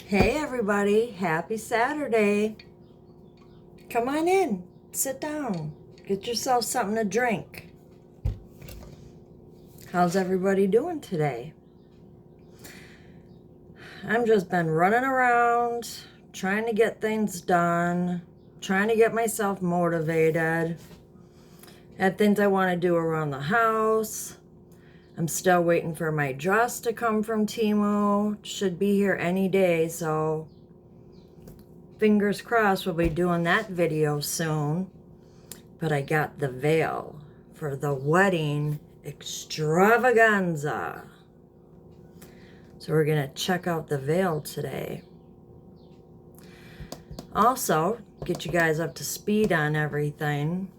Hey everybody, happy Saturday. Come on in, sit down, get yourself something to drink. How's everybody doing today? I've just been running around, trying to get things done, trying to get myself motivated. Had things I want to do around the house. I'm still waiting for my dress to come from Temu. Should be here any day, so fingers crossed we'll be doing that video soon. But I got the veil for the wedding extravaganza. So we're going to check out the veil today. Also, get you guys up to speed on everything.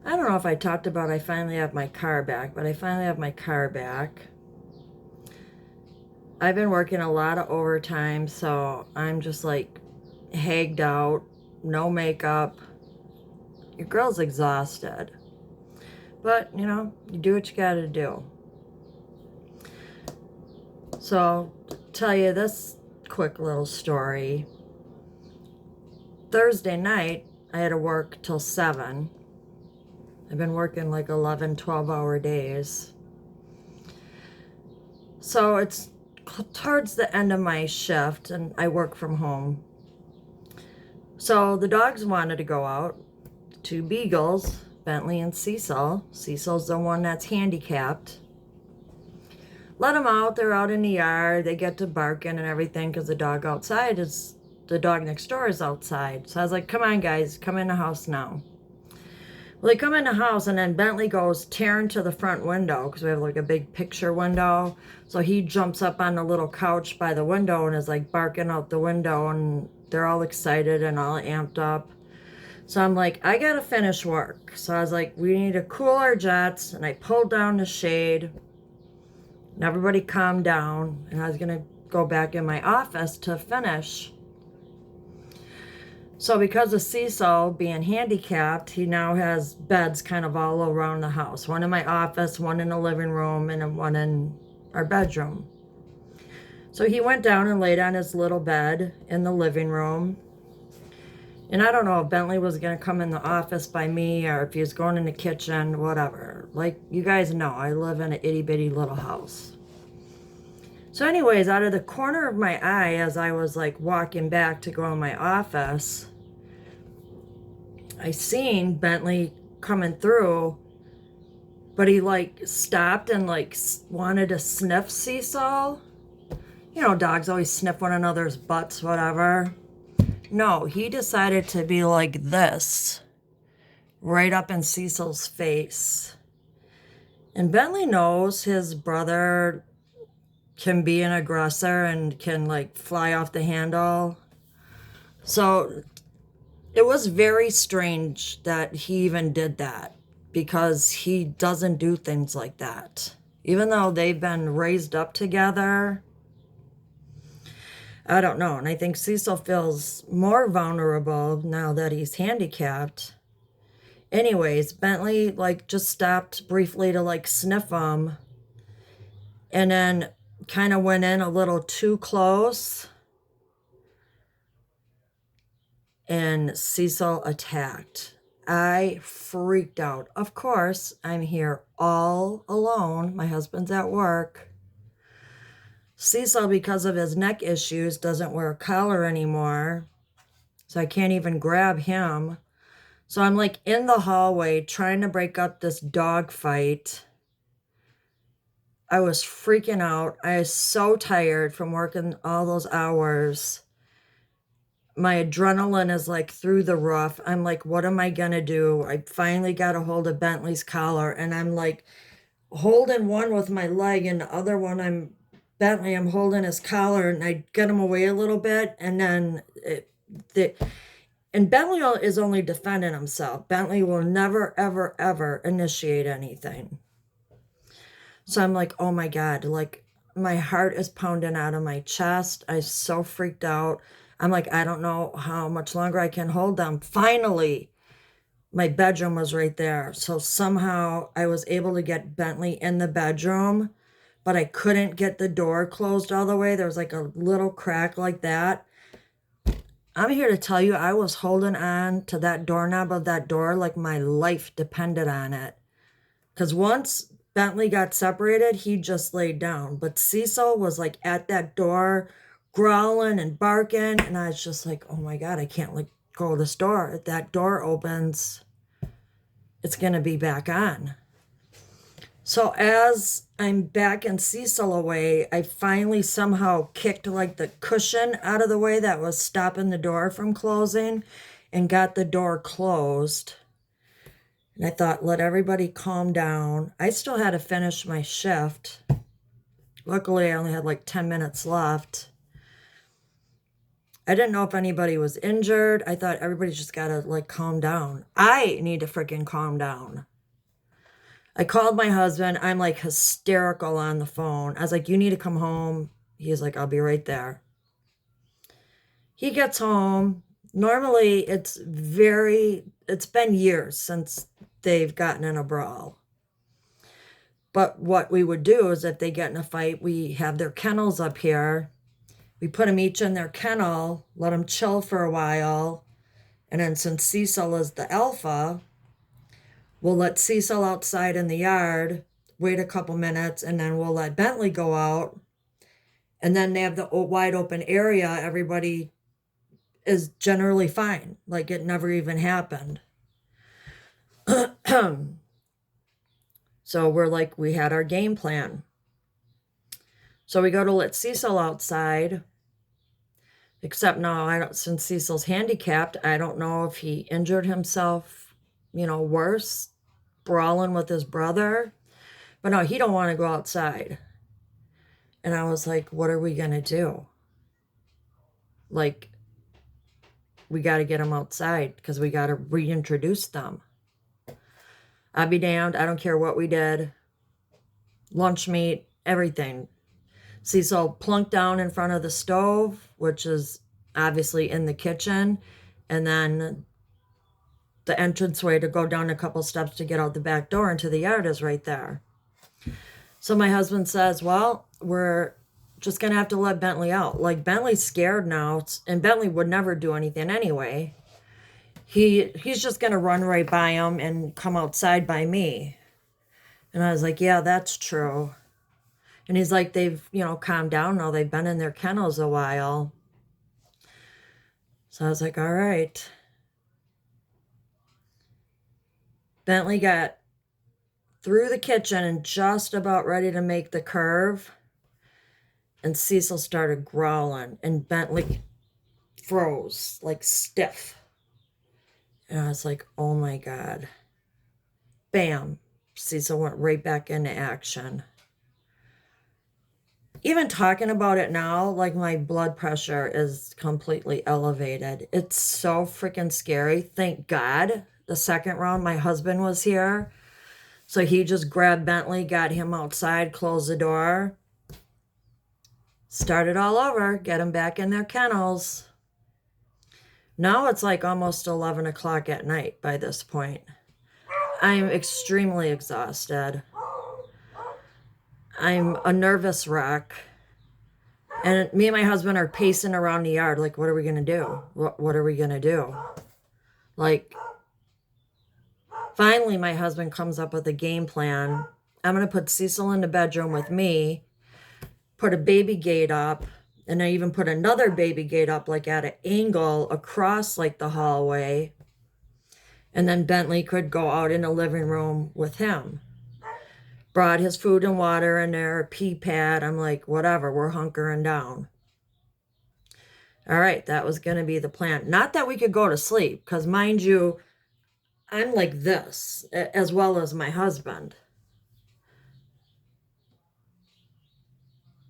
I don't know if I talked about I finally have my car back, but I finally have my car back. I've been working a lot of overtime, so I'm just like hagged out, no makeup. Your girl's exhausted. But, you know, you do what you gotta do. So, I'll tell you this quick little story. Thursday night, I had to work till 7. I've been working like 11, 12-hour days. So it's towards the end of my shift, and I work from home. So the dogs wanted to go out. 2 beagles, Bentley and Cecil. Cecil's the one that's handicapped. Let them out. They're out in the yard. They get to barking and everything because the dog next door is outside. So I was like, come on, guys, come in the house now. Well, they come in the house, and then Bentley goes tearing to the front window because we have like a big picture window. So he jumps up on the little couch by the window and is like barking out the window, and they're all excited and all amped up. So I'm like, I gotta finish work. So I was like, we need to cool our jets, and I pulled down the shade, and everybody calmed down, and I was gonna go back in my office to finish. So because of Cecil being handicapped, he now has beds kind of all around the house. One in my office, one in the living room, and one in our bedroom. So he went down and laid on his little bed in the living room. And I don't know if Bentley was going to come in the office by me or if he was going in the kitchen, whatever. Like you guys know, I live in an itty-bitty little house. So anyways, out of the corner of my eye, as I was like walking back to go in my office, I seen Bentley coming through, but he like stopped and like wanted to sniff Cecil. You know, dogs always sniff one another's butts, whatever. No, he decided to be like this, right up in Cecil's face. And Bentley knows his brother can be an aggressor and can like fly off the handle. So it was very strange that he even did that, because he doesn't do things like that. Even though they've been raised up together, I don't know. And I think Cecil feels more vulnerable now that he's handicapped. Anyways, Bentley like just stopped briefly to like sniff him, and then kind of went in a little too close, and Cecil attacked. I freaked out. Of course, I'm here all alone. My husband's at work. Cecil, because of his neck issues, doesn't wear a collar anymore, so I can't even grab him. So I'm like in the hallway trying to break up this dog fight. I was freaking out. I was so tired from working all those hours. My adrenaline is like through the roof. I'm like, what am I gonna do? I finally got a hold of Bentley's collar, and I'm like holding one with my leg, and the other one I'm holding his collar, and I get him away a little bit, and then and Bentley is only defending himself. Bentley will never, ever, ever initiate anything. So I'm like, oh my God, like my heart is pounding out of my chest. I'm so freaked out. I'm like, I don't know how much longer I can hold them. Finally, my bedroom was right there. So somehow I was able to get Bentley in the bedroom, but I couldn't get the door closed all the way. There was like a little crack like that. I'm here to tell you, I was holding on to that doorknob of that door like my life depended on it. Because once Bentley got separated, he just laid down. But Cecil was like at that door, growling and barking. And I was just like, oh my God, I can't let go of this door. If that door opens, it's going to be back on. So as I'm backing Cecil away, I finally somehow kicked like the cushion out of the way that was stopping the door from closing and got the door closed. And I thought, let everybody calm down. I still had to finish my shift. Luckily, I only had like 10 minutes left. I didn't know if anybody was injured. I thought everybody just got to like calm down. I need to freaking calm down. I called my husband. I'm like hysterical on the phone. I was like, you need to come home. He's like, I'll be right there. He gets home. Normally, it's been years since they've gotten in a brawl. But what we would do is if they get in a fight, we have their kennels up here. We put them each in their kennel, let them chill for a while. And then since Cecil is the alpha, we'll let Cecil outside in the yard, wait a couple minutes, and then we'll let Bentley go out. And then they have the wide open area. Everybody is generally fine. Like it never even happened. So we're like, we had our game plan. So we go to let Cecil outside. Except now, since Cecil's handicapped, I don't know if he injured himself, worse, brawling with his brother. But no, he don't want to go outside. And I was like, what are we going to do? Like, we got to get him outside because we got to reintroduce them. I'll be damned. I don't care what we did. Lunch meat, everything. Cecil plunked down in front of the stove, which is obviously in the kitchen. And then the entranceway to go down a couple steps to get out the back door into the yard is right there. So my husband says, well, we're just going to have to let Bentley out. Like, Bentley's scared now, and Bentley would never do anything anyway. He's just going to run right by him and come outside by me. And I was like, yeah, that's true. And he's like, they've, calmed down now. They've been in their kennels a while. So I was like, all right. Bentley got through the kitchen and just about ready to make the curve. And Cecil started growling. And Bentley froze, like stiff. And I was like, oh my God. Bam. Cecil went right back into action. Even talking about it now, like my blood pressure is completely elevated. It's so freaking scary. Thank God the second round my husband was here. So he just grabbed Bentley, got him outside, closed the door, started all over, get him back in their kennels. Now it's like almost 11 o'clock at night by this point. I'm extremely exhausted. I'm a nervous wreck. And me and my husband are pacing around the yard like, what are we going to do? What are we going to do? Like, finally, my husband comes up with a game plan. I'm going to put Cecil in the bedroom with me, put a baby gate up, and I even put another baby gate up like at an angle across like the hallway. And then Bentley could go out in the living room with him. Brought his food and water in there, a pee pad. I'm like, whatever, we're hunkering down. All right, that was going to be the plan. Not that we could go to sleep, because mind you, I'm like this, as well as my husband.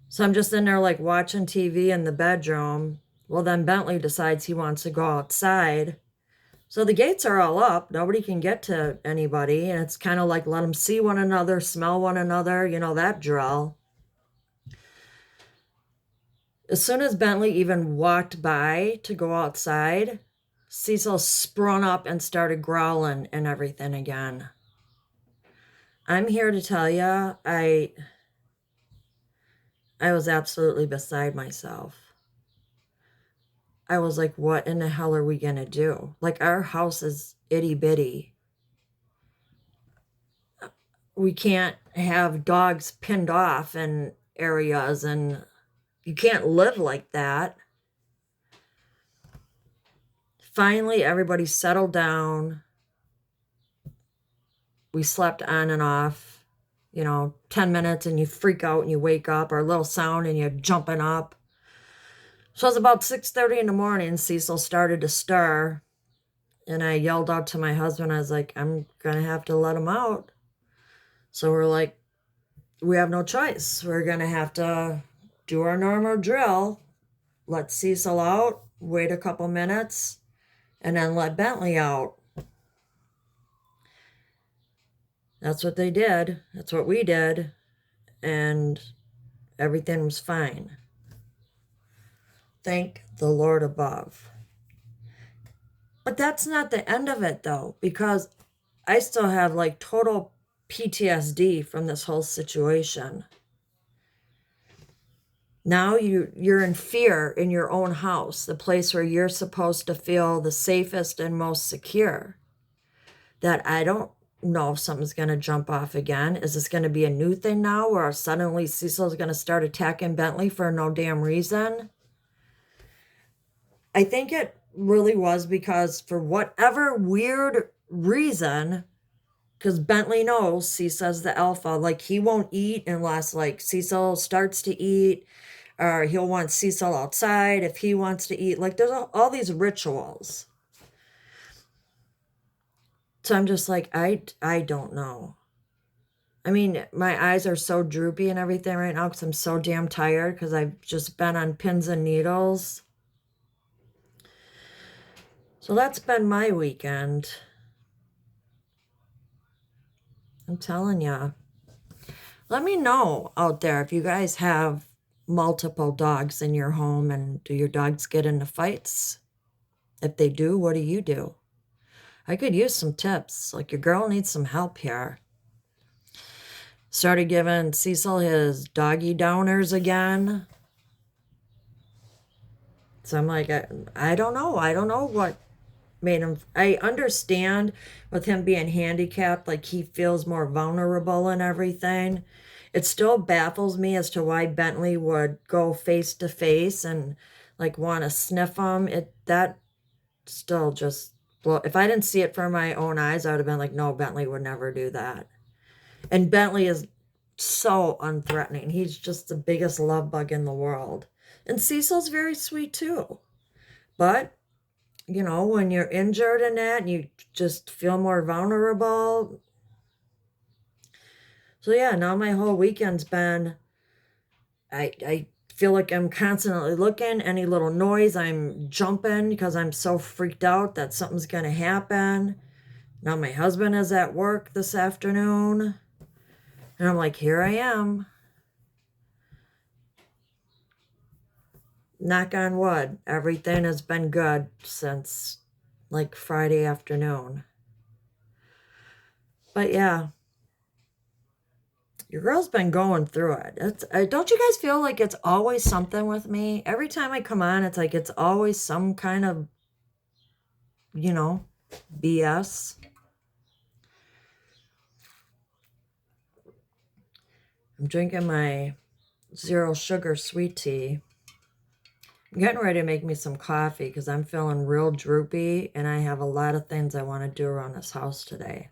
So I'm just in there like watching TV in the bedroom. Well, then Bentley decides he wants to go outside. So the gates are all up. Nobody can get to anybody. And it's kind of like let them see one another, smell one another, that drill. As soon as Bentley even walked by to go outside, Cecil sprung up and started growling and everything again. I'm here to tell you, I was absolutely beside myself. I was like, what in the hell are we going to do? Like, our house is itty bitty. We can't have dogs pinned off in areas, and you can't live like that. Finally, everybody settled down. We slept on and off, 10 minutes and you freak out and you wake up, or a little sound and you're jumping up. So it was about 6:30 in the morning. Cecil started to stir, and I yelled out to my husband. I was like, I'm going to have to let him out. So we're like, we have no choice. We're going to have to do our normal drill. Let Cecil out, wait a couple minutes, and then let Bentley out. That's what they did. That's what we did. And everything was fine. Thank the Lord above. But that's not the end of it, though, because I still have like total PTSD from this whole situation. Now you're in fear in your own house, the place where you're supposed to feel the safest and most secure. That I don't know if something's going to jump off again. Is this going to be a new thing now where suddenly Cecil's going to start attacking Bentley for no damn reason? I think it really was because for whatever weird reason, because Bentley knows Cecil's the alpha, like he won't eat unless like Cecil starts to eat, or he'll want Cecil outside if he wants to eat. Like there's all these rituals. So I'm just like, I don't know. I mean, my eyes are so droopy and everything right now because I'm so damn tired because I've just been on pins and needles. So that's been my weekend. I'm telling you. Let me know out there if you guys have multiple dogs in your home, and do your dogs get into fights? If they do, what do you do? I could use some tips. Like, your girl needs some help here. Started giving Cecil his doggy downers again. So I'm like, I don't know. I don't know what made him. I understand with him being handicapped, like he feels more vulnerable and everything. It still baffles me as to why Bentley would go face to face and like want to sniff him. That still just if I didn't see it from my own eyes, I would have been like, no, Bentley would never do that. And Bentley is so unthreatening. He's just the biggest love bug in the world. And Cecil's very sweet too. But, when you're injured in that and you just feel more vulnerable. So yeah, now my whole weekend's been, I feel like I'm constantly looking, any little noise, I'm jumping because I'm so freaked out that something's going to happen. Now my husband is at work this afternoon. And I'm like, here I am. Knock on wood. Everything has been good since like Friday afternoon. But yeah, your girl's been going through it. Don't you guys feel like it's always something with me? Every time I come on, it's like it's always some kind of, BS. I'm drinking my 0 sugar sweet tea. I'm getting ready to make me some coffee because I'm feeling real droopy and I have a lot of things I want to do around this house today.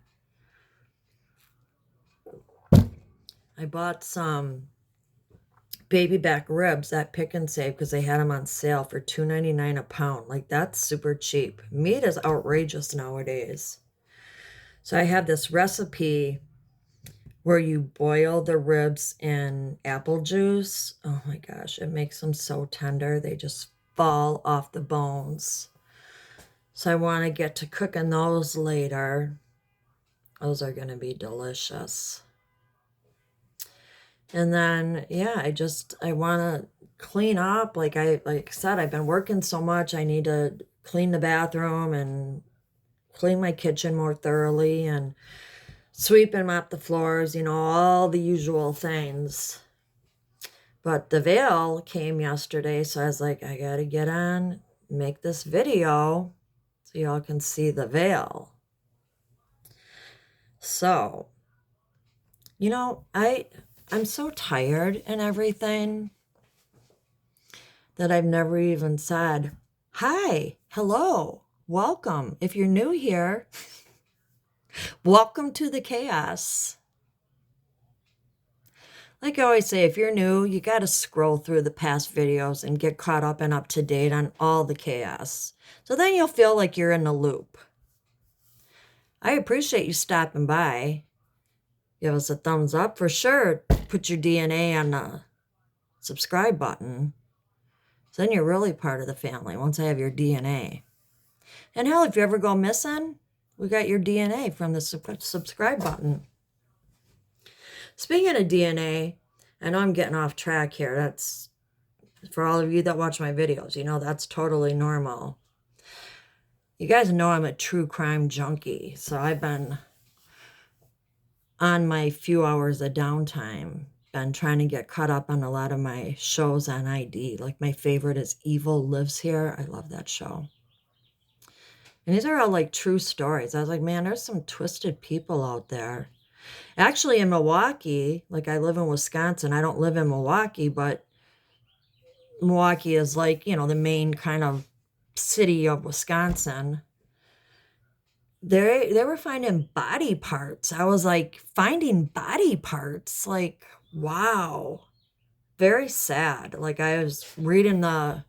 I bought some baby back ribs at Pick and Save because they had them on sale for $2.99 a pound. Like, that's super cheap. Meat is outrageous nowadays. So I have this recipe where you boil the ribs in apple juice. Oh my gosh, it makes them so tender. They just fall off the bones. So I want to get to cooking those later. Those are going to be delicious. And then, yeah, I want to clean up. Like I said, I've been working so much. I need to clean the bathroom and clean my kitchen more thoroughly and sweep and mop the floors, all the usual things. But the veil came yesterday, so I was like, I gotta get on, make this video so y'all can see the veil. So, I'm so tired and everything that I've never even said, hi, hello, welcome. If you're new here, welcome to the chaos. Like I always say, if you're new, you got to scroll through the past videos and get caught up and up to date on all the chaos. So then you'll feel like you're in the loop. I appreciate you stopping by. Give us a thumbs up for sure. Put your DNA on the subscribe button. So then you're really part of the family once I have your DNA. And hell, if you ever go missing, we got your DNA from the subscribe button. Speaking of DNA, I know I'm getting off track here. That's for all of you that watch my videos, that's totally normal. You guys know I'm a true crime junkie, so I've been on my few hours of downtime, been trying to get caught up on a lot of my shows on ID. Like my favorite is Evil Lives Here. I love that show. And these are all like true stories. I was like, man, there's some twisted people out there. Actually, in Milwaukee, like I live in Wisconsin. I don't live in Milwaukee, but Milwaukee is like, the main kind of city of Wisconsin. They were finding body parts. I was like, finding body parts? Like, wow. Very sad. Like I was reading the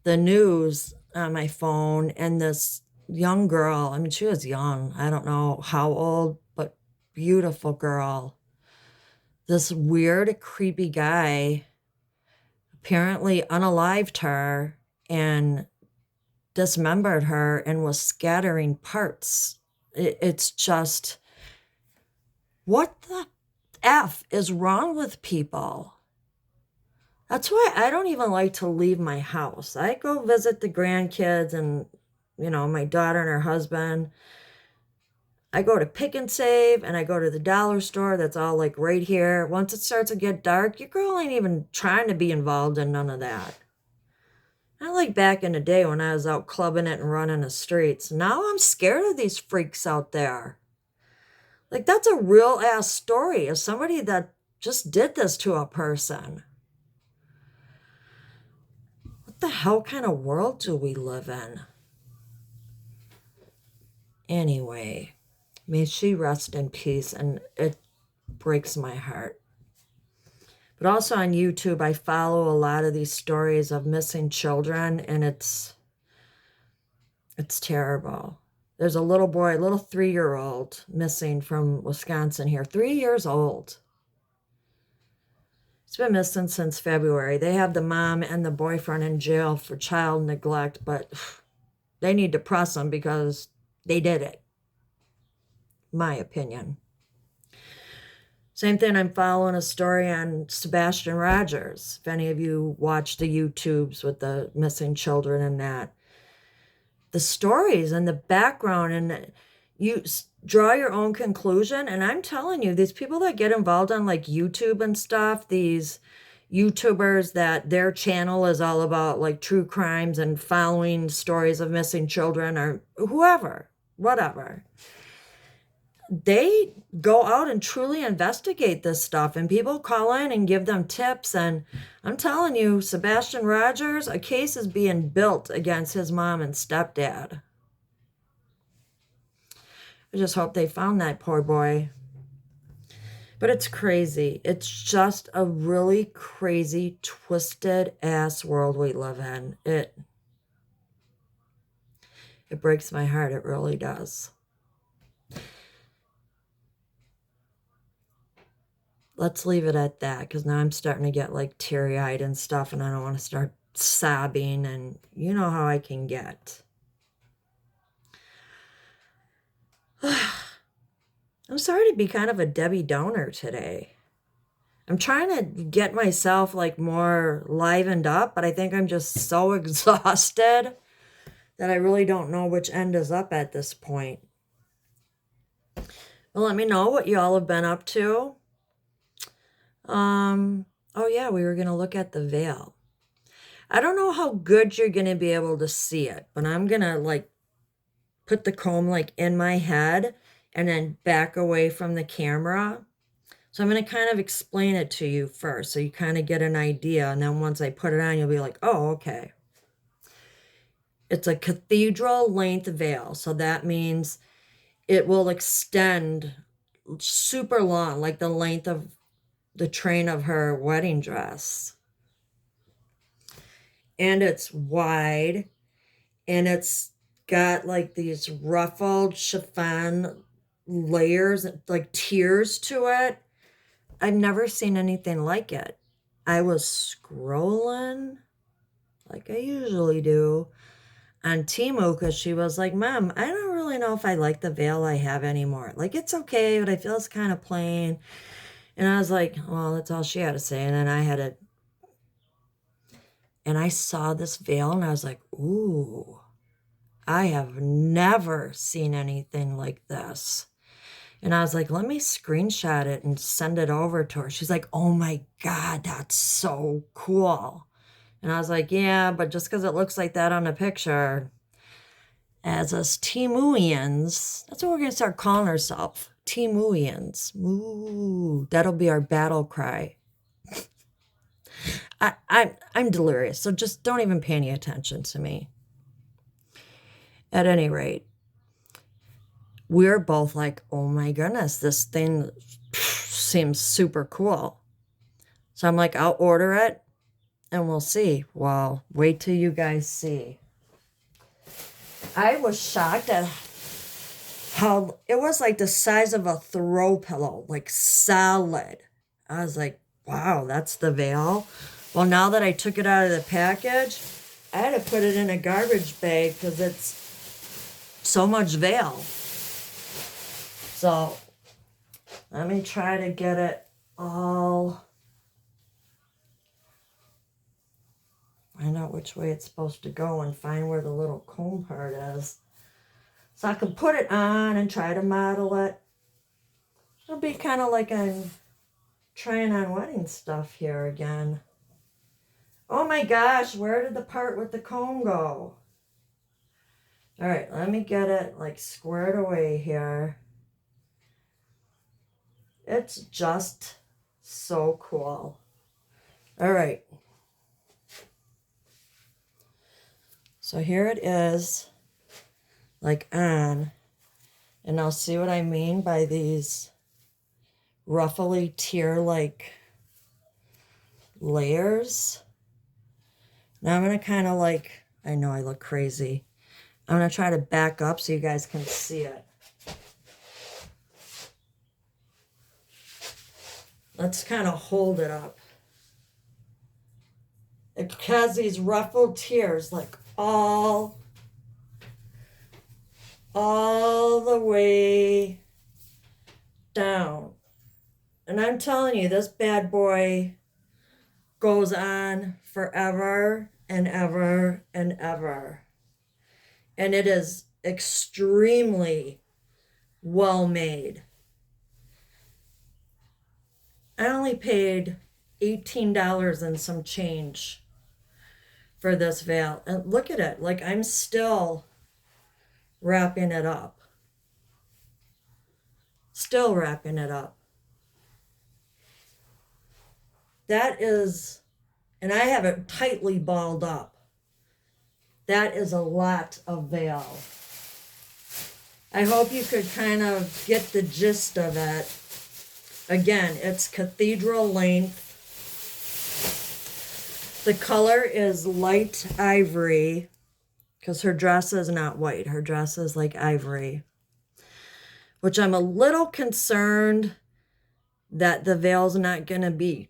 news on my phone, and this young girl, I mean, she was young. I don't know how old, but beautiful girl. This weird, creepy guy apparently unalived her and dismembered her and was scattering parts. It's just, what the F is wrong with people? That's why I don't even like to leave my house. I go visit the grandkids and, my daughter and her husband. I go to Pick and Save and I go to the dollar store that's all like right here. Once it starts to get dark, your girl ain't even trying to be involved in none of that. Not like back in the day when I was out clubbing it and running the streets. Now I'm scared of these freaks out there. Like that's a real ass story of somebody that just did this to a person. What the hell kind of world do we live in? Anyway, may she rest in peace, and it breaks my heart. But also on YouTube, I follow a lot of these stories of missing children, and it's terrible. There's a little boy, a little 3-year-old missing from Wisconsin here, 3 years old. He's been missing since February. They have the mom and the boyfriend in jail for child neglect, but they need to press them because they did it. My opinion. Same thing, I'm following a story on Sebastian Rogers. If any of you watch the YouTubes with the missing children and that. The stories and the background, and you draw your own conclusion. And I'm telling you, these people that get involved on like YouTube and stuff, these YouTubers that their channel is all about like true crimes and following stories of missing children or whoever, whatever. They go out and truly investigate this stuff, and people call in and give them tips. And I'm telling you, Sebastian Rogers, a case is being built against his mom and stepdad. I just hope they found that poor boy. But it's crazy. It's just a really crazy, twisted ass world we live in. It breaks my heart. It really does. Let's leave it at that, because now I'm starting to get like teary-eyed and stuff, and I don't want to start sobbing, and you know how I can get. I'm sorry to be kind of a Debbie Downer today. I'm trying to get myself like more livened up, but I think I'm just so exhausted that I really don't know which end is up at this point. Well, let me know what y'all have been up to. oh yeah, we were going to look at the veil. I don't know how good you're going to be able to see it, but I'm going to like put the comb like in my head and then back away from the camera. So I'm going to kind of explain it to you first so you kind of get an idea. And then once I put it on, you'll be like, oh, okay. It's a cathedral length veil. So that means it will extend super long, like the length of the train of her wedding dress. And it's wide and it's got like these ruffled chiffon layers, like tiers to it. I've never seen anything like it. I was scrolling like I usually do on Temu because she was like, Mom, I don't really know if I like the veil I have anymore. Like, it's okay, but I feel it's kind of plain. And I was like, well, that's all she had to say. And then I had it. And I saw this veil and I was like, ooh, I have never seen anything like this. And I was like, let me screenshot it and send it over to her. She's like, oh my God, that's so cool. And I was like, yeah, but just because it looks like that on the picture, as us Temuians, that's what we're going to start calling ourselves. Temuians. Moo. That'll be our battle cry. I'm delirious, so just don't even pay any attention to me. At any rate, we're both like, oh my goodness, this thing seems super cool. So I'm like, I'll order it and we'll see. Well, wait till you guys see. I was shocked at how it was like the size of a throw pillow, like solid. I was like, wow, that's the veil. Well, now that I took it out of the package, I had to put it in a garbage bag because it's so much veil. So let me try to get it all. Find out which way it's supposed to go and find where the little comb part is. So I can put it on and try to model it. It'll be kind of like I'm trying on wedding stuff here again. Oh my gosh, where did the part with the comb go? All right, let me get it like squared away here. It's just so cool. All right. So here it is, like on, and I'll see what I mean by these ruffly tier-like layers. Now I'm going to kind of like, I know I look crazy. I'm going to try to back up so you guys can see it. Let's kind of hold it up. It has these ruffled tiers like all the way down. And I'm telling you, this bad boy goes on forever and ever and ever. And it is extremely well made. I only paid $18 and some change for this veil. And look at it, like I'm still wrapping it up. Still wrapping it up. That is, and I have it tightly balled up. That is a lot of veil. I hope you could kind of get the gist of it. Again, it's cathedral length. The color is light ivory because her dress is not white. Her dress is like ivory, which I'm a little concerned that the veil's not going to be,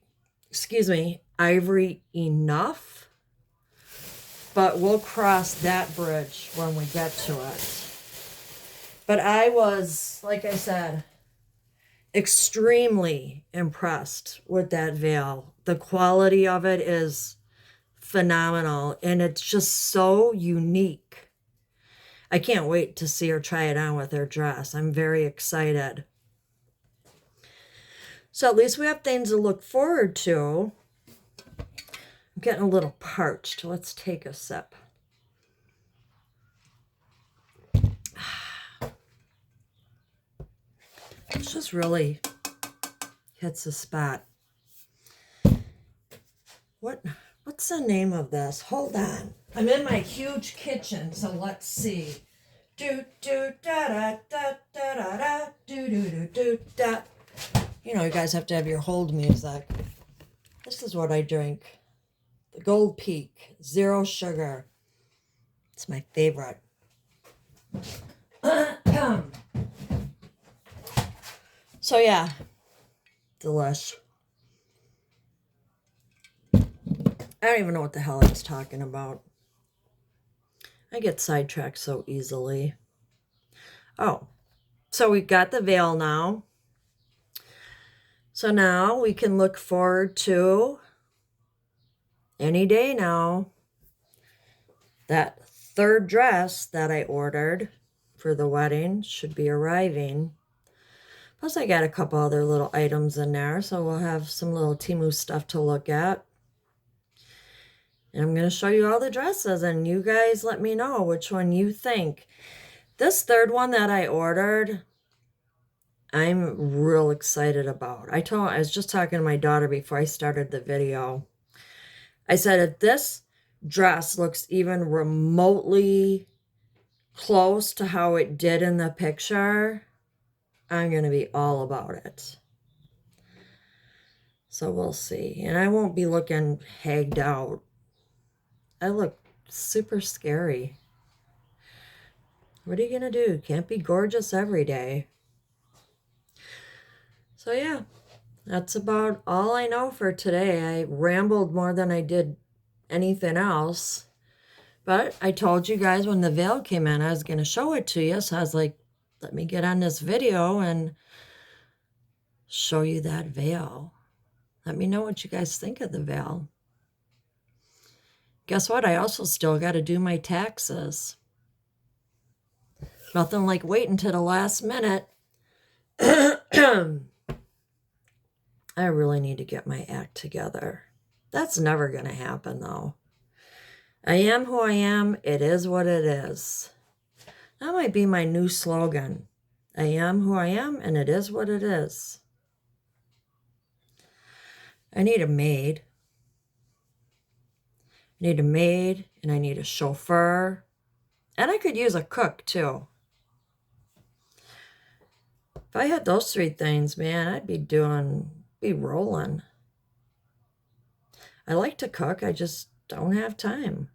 ivory enough. But we'll cross that bridge when we get to it. But I was, like I said, extremely impressed with that veil. The quality of it is phenomenal, and it's just so unique. I can't wait to see her try it on with her dress. I'm very excited. So at least we have things to look forward to. I'm getting a little parched. Let's take a sip. It just really hits the spot. What's the name of this? Hold on. I'm in my huge kitchen, so let's see. Do do da da da da da da do do do do da. You know, you guys have to have your hold music. This is what I drink. The Gold Peak, 0 sugar. It's my favorite. So yeah, delish. I don't even know what the hell I was talking about. I get sidetracked so easily. Oh, so we've got the veil now. So now we can look forward to any day now. That third dress that I ordered for the wedding should be arriving. Plus I got a couple other little items in there, so we'll have some little Temu stuff to look at. And I'm going to show you all the dresses, and you guys let me know which one you think. This third one that I ordered, I'm real excited about. I was just talking to my daughter before I started the video. I said, if this dress looks even remotely close to how it did in the picture, I'm going to be all about it. So we'll see. And I won't be looking hagged out. I look super scary. What are you going to do? Can't be gorgeous every day. So yeah, that's about all I know for today. I rambled more than I did anything else. But I told you guys when the veil came in, I was going to show it to you. So I was like, let me get on this video and show you that veil. Let me know what you guys think of the veil. Guess what? I also still got to do my taxes. Nothing like waiting to the last minute. I really need to get my act together. That's never going to happen, though. I am who I am. It is what it is. That might be my new slogan. I am who I am, and it is what it is. I need a maid. I need a maid, and I need a chauffeur. And I could use a cook, too. If I had those 3 things, man, I'd be rolling. I like to cook. I just don't have time.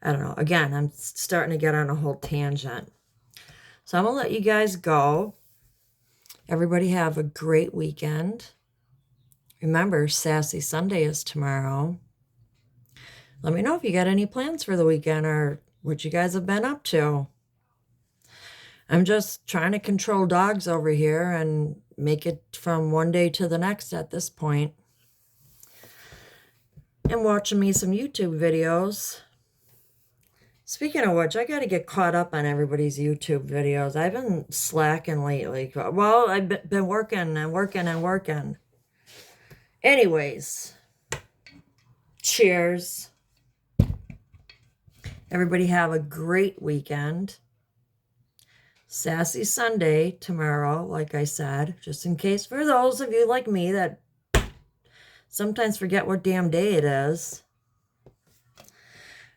I don't know. Again, I'm starting to get on a whole tangent. So I'm going to let you guys go. Everybody have a great weekend. Remember, Sassy Sunday is tomorrow. Let me know if you got any plans for the weekend or what you guys have been up to. I'm just trying to control dogs over here and make it from one day to the next at this point. And watching me some YouTube videos. Speaking of which, I got to get caught up on everybody's YouTube videos. I've been slacking lately. Well, I've been working and working and working. Anyways, cheers. Everybody have a great weekend. Sassy Sunday tomorrow, like I said, just in case for those of you like me that sometimes forget what damn day it is.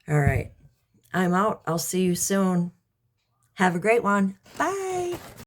All right. I'm out. I'll see you soon. Have a great one. Bye.